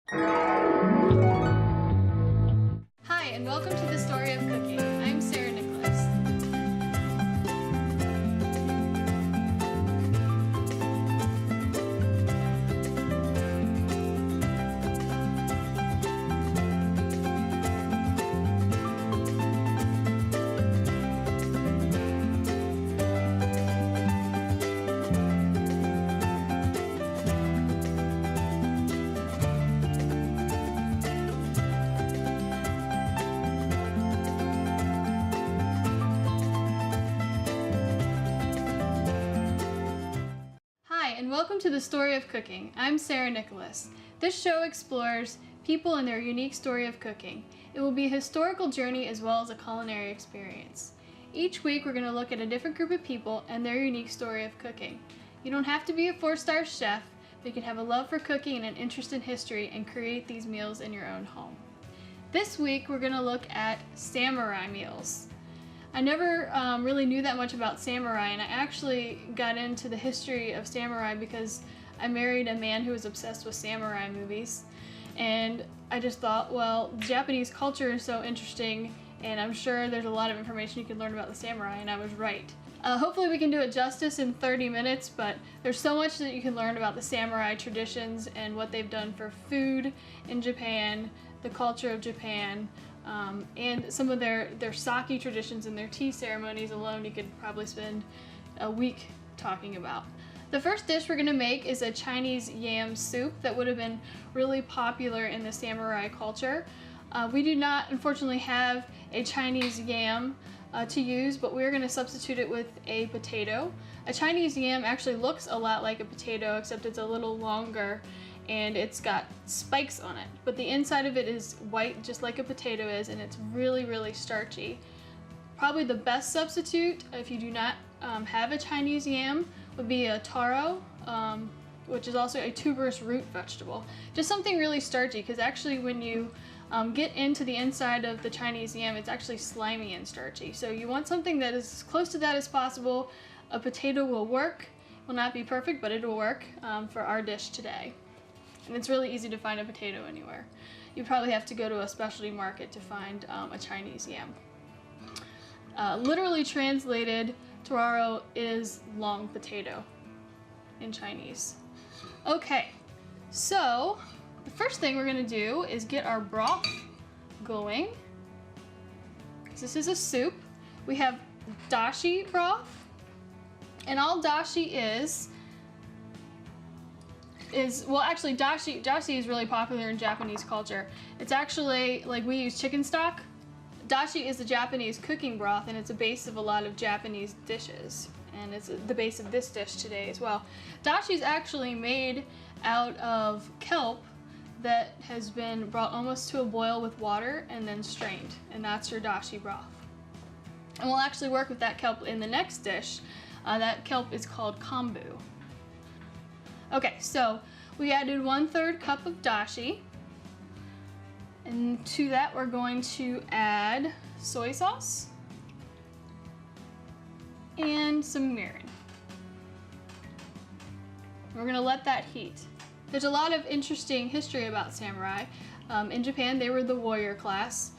Hi, and welcome to the Story of Cooking. I'm Sarah Nicholas. Hi, and welcome to the Story of Cooking. I'm Sarah Nicholas. This show explores people and their unique story of cooking. It will be a historical journey as well as a culinary experience. Each week we're going to look at a different group of people and their unique story of cooking. You don't have to be a 4-star chef, but you can have a love for cooking and an interest in history and create these meals in your own home. This week we're going to look at samurai meals. I never really knew that much about samurai, and I actually got into the history of samurai because I married a man who was obsessed with samurai movies. And I just thought, well, Japanese culture is so interesting, and I'm sure there's a lot of information you can learn about the samurai, and I was right. Hopefully we can do it justice in 30 minutes, but there's so much that you can learn about the samurai traditions and what they've done for food in Japan, the culture of Japan, and some of their sake traditions and their tea ceremonies alone you could probably spend a week talking about. The first dish we're going to make is a Chinese yam soup that would have been really popular in the samurai culture. We do not, unfortunately, have a Chinese yam to use, but we're going to substitute it with a potato. A Chinese yam actually looks a lot like a potato, except it's a little longer and it's got spikes on it. But the inside of it is white, just like a potato is, and it's really, really starchy. Probably the best substitute, if you do not have a Chinese yam, would be a taro, which is also a tuberous root vegetable. Just something really starchy, because actually when you get into the inside of the Chinese yam, it's actually slimy and starchy. So you want something that is as close to that as possible. A potato will work. It will not be perfect, but it will work for our dish today. And it's really easy to find a potato anywhere. You probably have to go to a specialty market to find a Chinese yam. Literally translated, taro is long potato in Chinese. Okay, so the first thing we're gonna do is get our broth going. This is a soup. We have dashi broth, and all dashi is well, actually dashi is really popular in Japanese culture. It's actually like we use chicken stock. Dashi is the Japanese cooking broth, and it's a base of a lot of Japanese dishes, and it's the base of this dish today as well. Dashi is actually made out of kelp that has been brought almost to a boil with water and then strained, and that's your dashi broth. And we'll actually work with that kelp in the next dish. That kelp is called kombu. Okay, so we added 1/3 cup of dashi, and to that we're going to add soy sauce and some mirin. We're going to let that heat. There's a lot of interesting history about samurai. In Japan, they were the warrior class.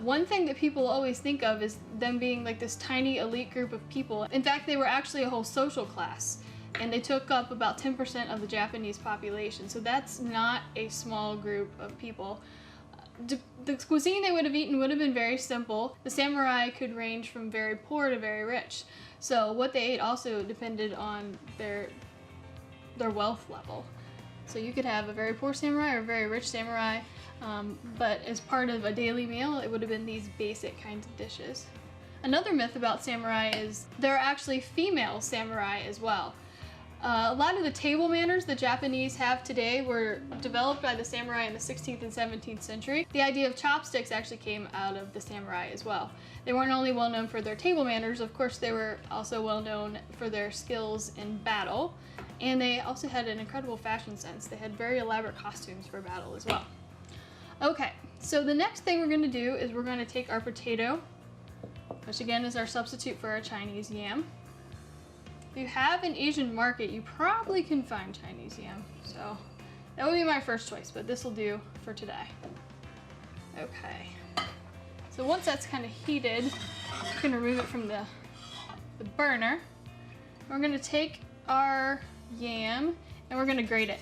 One thing that people always think of is them being like this tiny elite group of people. In fact, they were actually a whole social class, and they took up about 10% of the Japanese population. So that's not a small group of people. The cuisine they would have eaten would have been very simple. The samurai could range from very poor to very rich. So what they ate also depended on their wealth level. So you could have a very poor samurai or a very rich samurai, but as part of a daily meal, it would have been these basic kinds of dishes. Another myth about samurai is there are actually female samurai as well. A lot of the table manners the Japanese have today were developed by the samurai in the 16th and 17th century. The idea of chopsticks actually came out of the samurai as well. They weren't only well known for their table manners, of course they were also well known for their skills in battle, and they also had an incredible fashion sense. They had very elaborate costumes for battle as well. Okay, so the next thing we're going to do is we're going to take our potato, which again is our substitute for our Chinese yam. If you have an Asian market, you probably can find Chinese yam. So That would be my first choice, but this will do for today. Okay. So once that's kind of heated, we're gonna remove it from the burner. We're gonna take our yam and we're gonna grate it.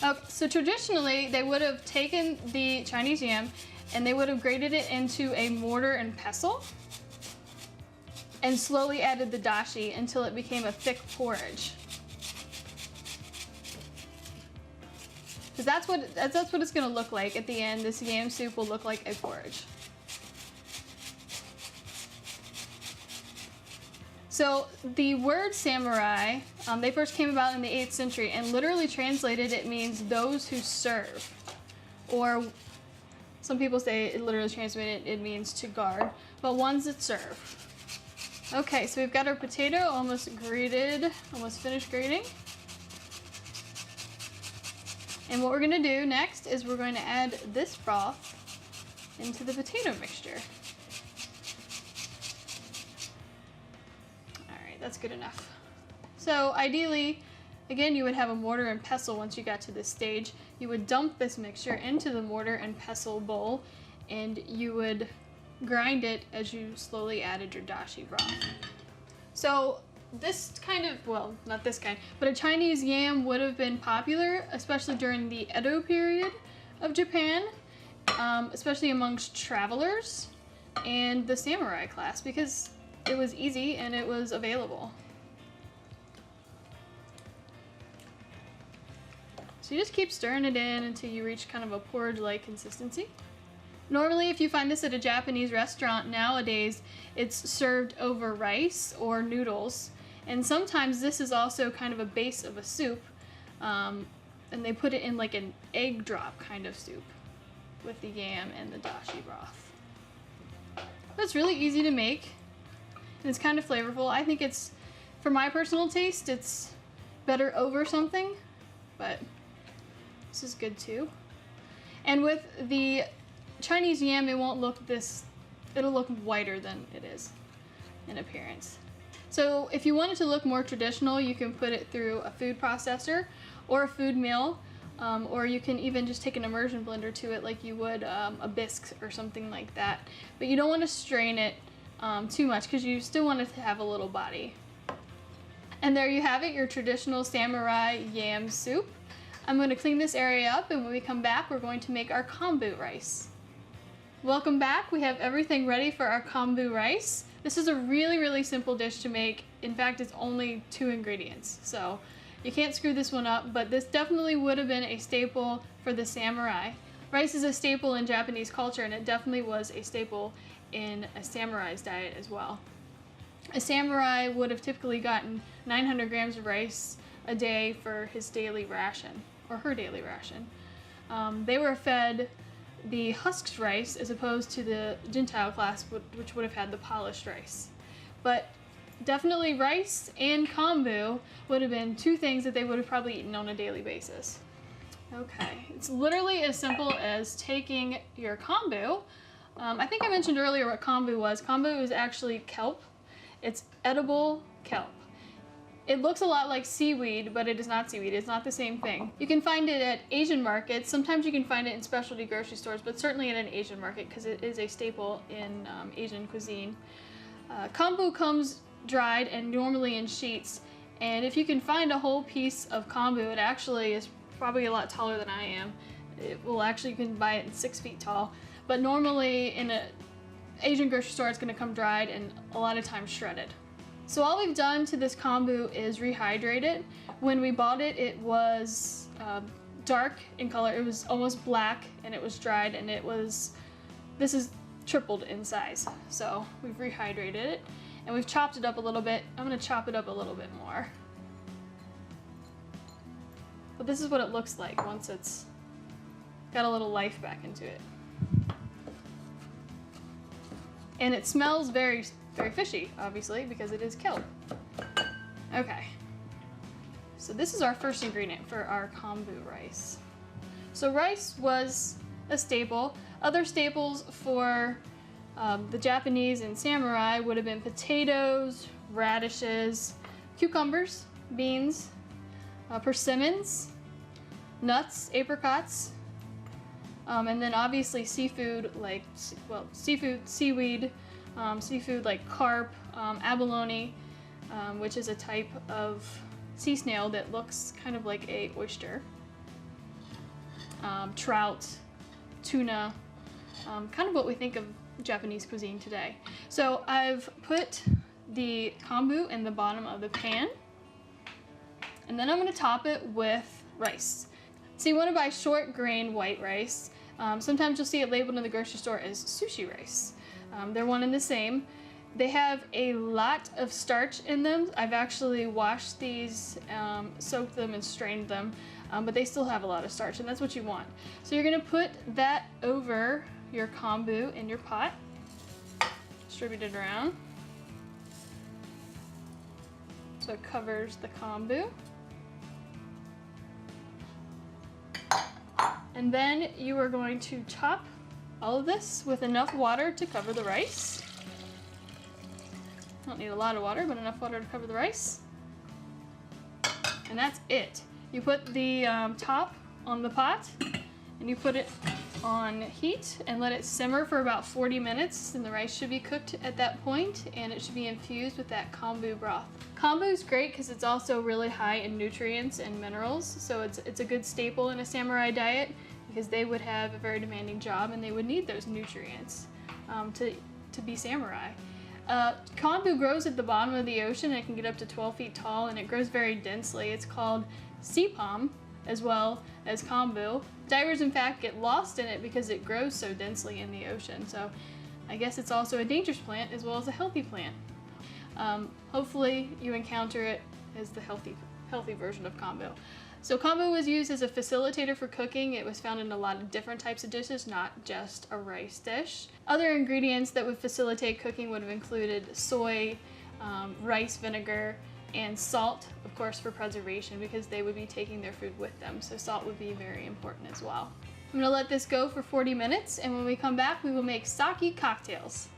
Okay, so traditionally, they would have taken the Chinese yam and they would have grated it into a mortar and pestle and slowly added the dashi until it became a thick porridge. Because that's what it's gonna look like at the end. This yam soup will look like a porridge. So the word samurai, they first came about in the 8th century, and literally translated it means those who serve. Or some people say it literally translated it means to guard, but ones that serve. Okay, so we've got our potato almost grated, almost finished grating. And what we're gonna do next is we're going to add this broth into the potato mixture. That's good enough. So ideally, again, you would have a mortar and pestle once you got to this stage. You would dump this mixture into the mortar and pestle bowl, and you would grind it as you slowly added your dashi broth. So this kind of, well, not this kind, but a Chinese yam would have been popular, especially during the Edo period of Japan, especially amongst travelers and the samurai class, because it was easy and it was available. So you just keep stirring it in until you reach kind of a porridge-like consistency. Normally, if you find this at a Japanese restaurant nowadays, it's served over rice or noodles. And sometimes this is also kind of a base of a soup. And they put it in like an egg drop kind of soup with the yam and the dashi broth. But it's really easy to make. And it's kind of flavorful. I think it's, for my personal taste, it's better over something, but this is good too. And with the Chinese yam, it won't look this, it'll look whiter than it is in appearance. So if you want it to look more traditional, you can put it through a food processor or a food mill, or you can even just take an immersion blender to it like you would a bisque or something like that. But you don't want to strain it too much because you still want it to have a little body. And there you have it, your traditional samurai yam soup. I'm going to clean this area up, and when we come back, we're going to make our kombu rice. Welcome back. We have everything ready for our kombu rice. This is a really, really simple dish to make. In fact, it's only 2 ingredients, so you can't screw this one up, but this definitely would have been a staple for the samurai. Rice is a staple in Japanese culture, and it definitely was a staple in a samurai's diet as well. A samurai would have typically gotten 900 grams of rice a day for his daily ration, or her daily ration. They were fed the husked rice as opposed to the Gentile class, which would have had the polished rice. But definitely rice and kombu would have been 2 things that they would have probably eaten on a daily basis. Okay, it's literally as simple as taking your kombu. I think I mentioned earlier what kombu was. Kombu is actually kelp. It's edible kelp. It looks a lot like seaweed, but it is not seaweed. It's not the same thing. You can find it at Asian markets. Sometimes you can find it in specialty grocery stores, but certainly at an Asian market because it is a staple in Asian cuisine. Kombu comes dried and normally in sheets, and if you can find a whole piece of kombu, it actually is probably a lot taller than I am. It will actually, you can buy it in 6 feet tall, but normally in an Asian grocery store it's going to come dried and a lot of times shredded. So all we've done to this kombu is rehydrate it. When we bought it, it was dark in color. It was almost black, and it was dried, and this is tripled in size. So we've rehydrated it, and we've chopped it up a little bit. I'm gonna chop it up a little bit more. But this is what it looks like once it's got a little life back into it. And it smells very, very fishy, obviously, because it is kelp. Okay. So this is our first ingredient for our kombu rice. So rice was a staple. Other staples for the Japanese and samurai would have been potatoes, radishes, cucumbers, beans, persimmons, nuts, apricots, and then obviously seafood like, seaweed, seafood like carp, abalone, which is a type of sea snail that looks kind of like a oyster, trout, tuna, kind of what we think of Japanese cuisine today. So I've put the kombu in the bottom of the pan, and then I'm going to top it with rice. So you want to buy short grain white rice. Sometimes you'll see it labeled in the grocery store as sushi rice. They're one and the same. They have a lot of starch in them. I've actually washed these, soaked them and strained them, but they still have a lot of starch, and that's what you want. So you're going to put that over your kombu in your pot, distribute it around so it covers the kombu. And then you are going to top all of this with enough water to cover the rice. Don't need a lot of water, but enough water to cover the rice. And that's it. You put the top on the pot, and you put it on heat and let it simmer for about 40 minutes, and the rice should be cooked at that point, and it should be infused with that kombu broth. Kombu is great because it's also really high in nutrients and minerals, so it's a good staple in a samurai diet because they would have a very demanding job and they would need those nutrients to be samurai. Kombu grows at the bottom of the ocean, and it can get up to 12 feet tall, and it grows very densely. It's called sea palm as well as kombu. Divers, in fact, get lost in it because it grows so densely in the ocean. So I guess it's also a dangerous plant as well as a healthy plant. Hopefully you encounter it as the healthy version of kombu. So kombu was used as a facilitator for cooking. It was found in a lot of different types of dishes, not just a rice dish. Other ingredients that would facilitate cooking would have included soy, rice vinegar, and salt, of course, for preservation because they would be taking their food with them. So salt would be very important as well. I'm gonna let this go for 40 minutes, and when we come back, we will make sake cocktails.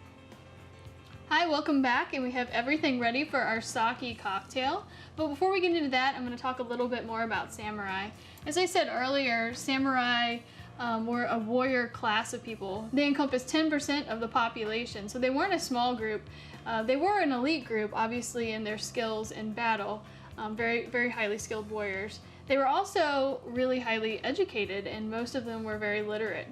Hi, welcome back, and we have everything ready for our sake cocktail. But before we get into that, I'm going to talk a little bit more about samurai. As I said earlier, samurai were a warrior class of people. They encompassed 10% of the population, so they weren't a small group. They were an elite group, obviously, in their skills in battle, very, very highly skilled warriors. They were also really highly educated, and most of them were very literate.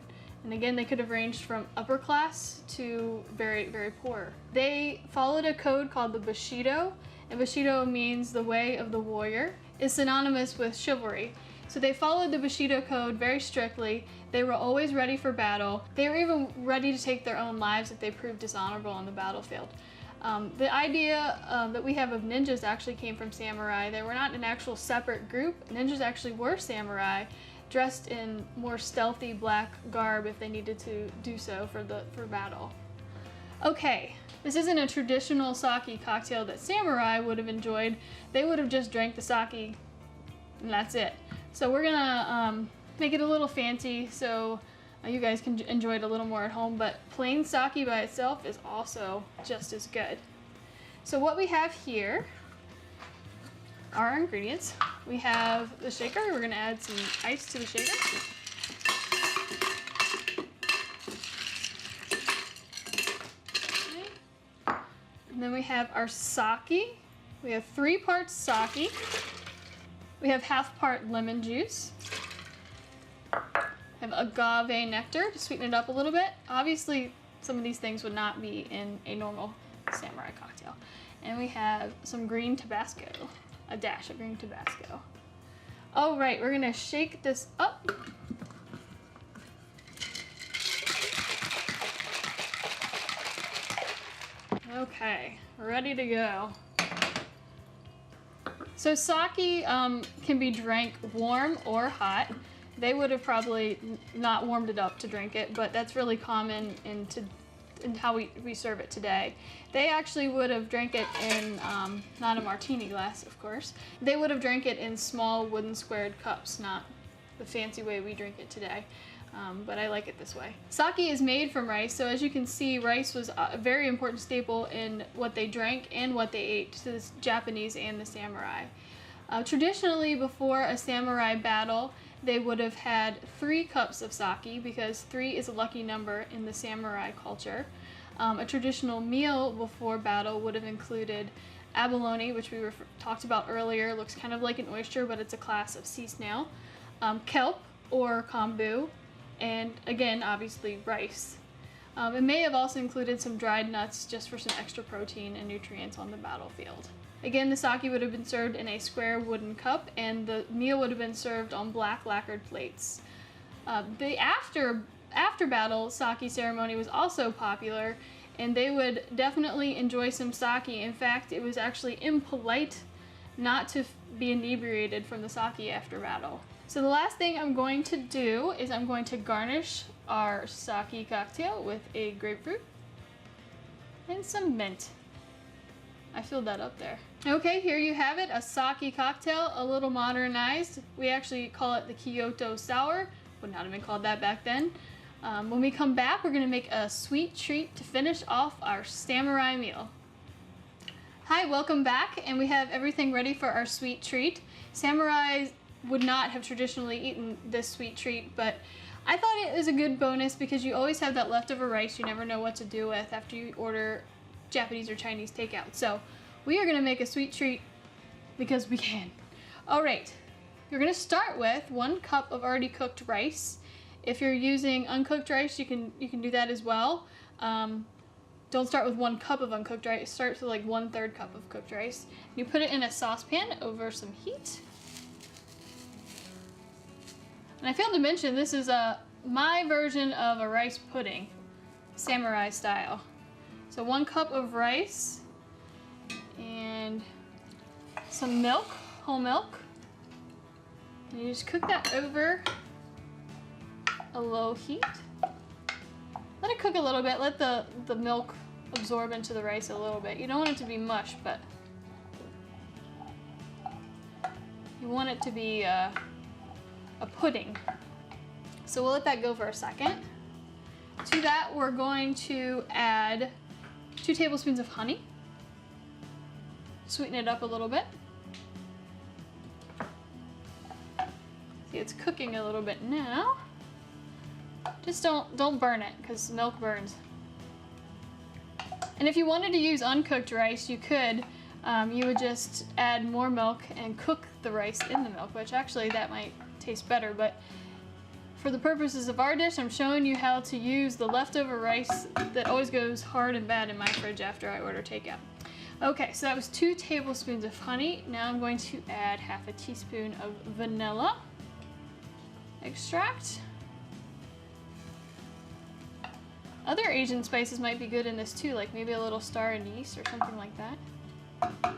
And again, they could have ranged from upper class to very, very poor. They followed a code called the Bushido, and Bushido means the way of the warrior. It's synonymous with chivalry. So they followed the Bushido code very strictly. They were always ready for battle. They were even ready to take their own lives if they proved dishonorable on the battlefield. The idea that we have of ninjas actually came from samurai. They were not an actual separate group. Ninjas actually were samurai, dressed in more stealthy black garb if they needed to do so for battle. Okay, this isn't a traditional sake cocktail that samurai would have enjoyed. They would have just drank the sake and that's it. So we're gonna make it a little fancy so you guys can enjoy it a little more at home, but plain sake by itself is also just as good. So what we have here are our ingredients. We have the shaker. We're gonna add some ice to the shaker. Okay. And then we have our sake. We have 3 parts sake. We have half part lemon juice. We have agave nectar to sweeten it up a little bit. Obviously, some of these things would not be in a normal samurai cocktail. And we have some green Tabasco. A dash of green Tabasco. All right, we're gonna shake this up. Okay, we're ready to go. So sake can be drank warm or hot. They would have probably not warmed it up to drink it, but that's really common in how we serve it today. They actually would have drank it in, not a martini glass, of course. They would have drank it in small wooden squared cups, not the fancy way we drink it today. But I like it this way. Sake is made from rice, so as you can see, rice was a very important staple in what they drank and what they ate to the Japanese and the samurai. Traditionally, before a samurai battle, they would have had 3 cups of sake because 3 is a lucky number in the samurai culture. A traditional meal before battle would have included abalone, which we talked about earlier. Looks kind of like an oyster, but it's a class of sea snail. Kelp or kombu, and again, obviously, rice. It may have also included some dried nuts just for some extra protein and nutrients on the battlefield. Again, the sake would have been served in a square wooden cup, and the meal would have been served on black lacquered plates. The after battle sake ceremony was also popular, and they would definitely enjoy some sake. In fact, it was actually impolite not to be inebriated from the sake after battle. So the last thing I'm going to do is I'm going to garnish our sake cocktail with a grapefruit and some mint. I filled that up there. Okay, here you have it, a sake cocktail, a little modernized. We actually call it the Kyoto Sour. Would not have been called that back then. When we come back, we're gonna make a sweet treat to finish off our samurai meal. Hi, welcome back, and we have everything ready for our sweet treat. Samurais would not have traditionally eaten this sweet treat, but I thought it was a good bonus because you always have that leftover rice you never know what to do with after you order Japanese or Chinese takeout. So we are gonna make a sweet treat because we can. All right, you're gonna start with 1 cup of already cooked rice. If you're using uncooked rice, you can do that as well. Don't start with 1 cup of uncooked rice. Start with like 1/3 cup of cooked rice. You put it in a saucepan over some heat. And I failed to mention this is my version of a rice pudding, samurai style. So 1 cup of rice and some milk, whole milk. And you just cook that over a low heat. Let it cook a little bit. Let the milk absorb into the rice a little bit. You don't want it to be mush, but you want it to be a pudding. So we'll let that go for a second. To that, we're going to add 2 tablespoons of honey. Sweeten it up a little bit. See, it's cooking a little bit now. Just don't burn it, because milk burns. And if you wanted to use uncooked rice, you could. You would just add more milk and cook the rice in the milk, which actually that might taste better, but for the purposes of our dish, I'm showing you how to use the leftover rice that always goes hard and bad in my fridge after I order takeout. Okay, so that was 2 tablespoons of honey. Now I'm going to add 1/2 teaspoon of vanilla extract. Other Asian spices might be good in this too, like maybe a little star anise or something like that.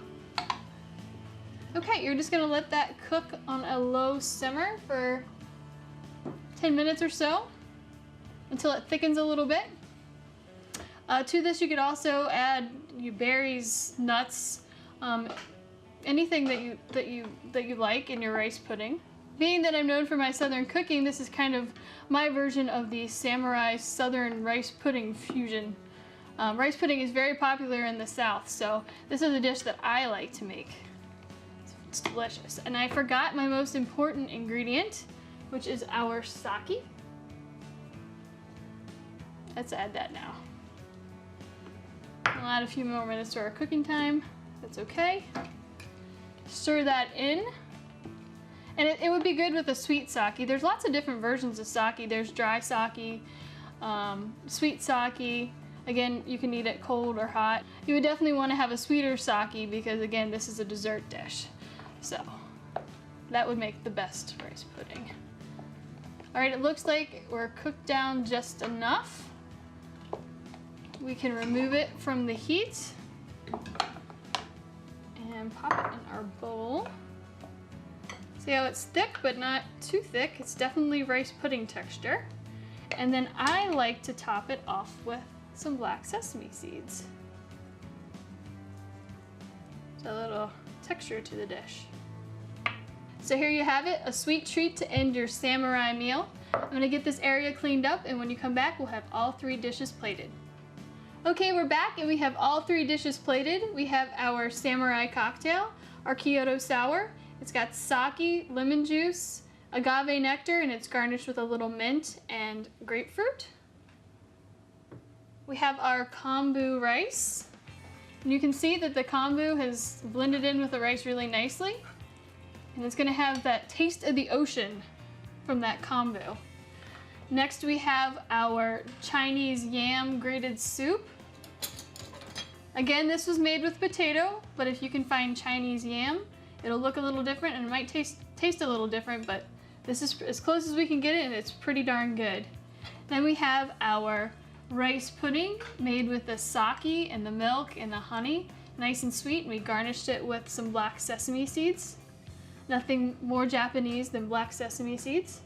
Okay, you're just gonna let that cook on a low simmer for 10 minutes or so until it thickens a little bit. To this, you could also add berries, nuts, anything that you like in your rice pudding. Being that I'm known for my southern cooking, this is kind of my version of the samurai southern rice pudding fusion. Rice pudding is very popular in the South, so this is a dish that I like to make. It's delicious. And I forgot my most important ingredient, which is our sake. Let's add that now. We'll add a few more minutes to our cooking time. That's okay. Stir that in. And it would be good with a sweet sake. There's lots of different versions of sake. There's dry sake, sweet sake. Again, you can eat it cold or hot. You would definitely want to have a sweeter sake because, again, this is a dessert dish. So that would make the best rice pudding. All right, it looks like we're cooked down just enough. We can remove it from the heat and pop it in our bowl. See how it's thick, but not too thick. It's definitely rice pudding texture. And then I like to top it off with some black sesame seeds. So a little texture to the dish. So here you have it, a sweet treat to end your samurai meal. I'm gonna get this area cleaned up, and when you come back, we'll have all 3 dishes plated. Okay, we're back and we have all 3 dishes plated. We have our samurai cocktail, our Kyoto Sour, It's got sake, lemon juice, agave nectar, and it's garnished with a little mint and grapefruit. We have our kombu rice. And you can see that the kombu has blended in with the rice really nicely. And it's gonna have that taste of the ocean from that kombu. Next we have our Chinese yam grated soup. Again, this was made with potato, but if you can find Chinese yam, it'll look a little different and it might taste a little different, but this is as close as we can get it and it's pretty darn good. Then we have our rice pudding made with the sake and the milk and the honey, nice and sweet, and we garnished it with some black sesame seeds. Nothing more Japanese than black sesame seeds.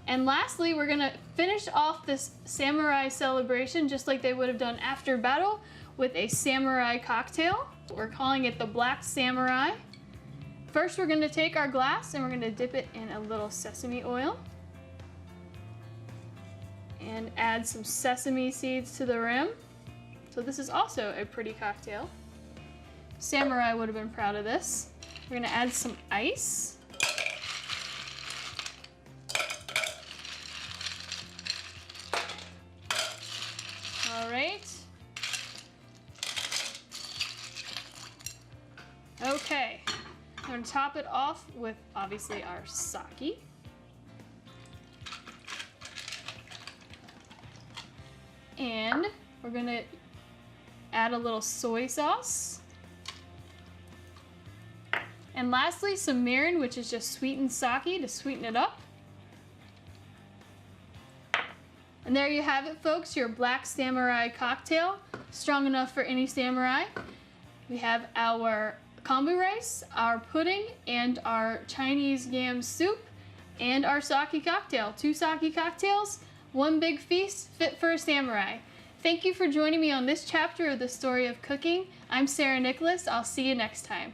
And lastly, we're gonna finish off this samurai celebration just like they would have done after battle with a samurai cocktail. We're calling it the Black Samurai. First, we're gonna take our glass and we're gonna dip it in a little sesame oil and add some sesame seeds to the rim. So this is also a pretty cocktail. Samurai would have been proud of this. We're gonna add some ice. All right. Okay, I'm gonna top it off with obviously our sake. And we're gonna add a little soy sauce. And lastly, some mirin, which is just sweetened sake to sweeten it up. And there you have it, folks, your Black Samurai cocktail, strong enough for any samurai. We have our kombu rice, our pudding, and our Chinese yam soup, and our sake cocktail. 2 sake cocktails, 1 big feast fit for a samurai. Thank you for joining me on this chapter of the story of cooking. I'm Sarah Nicholas. I'll see you next time.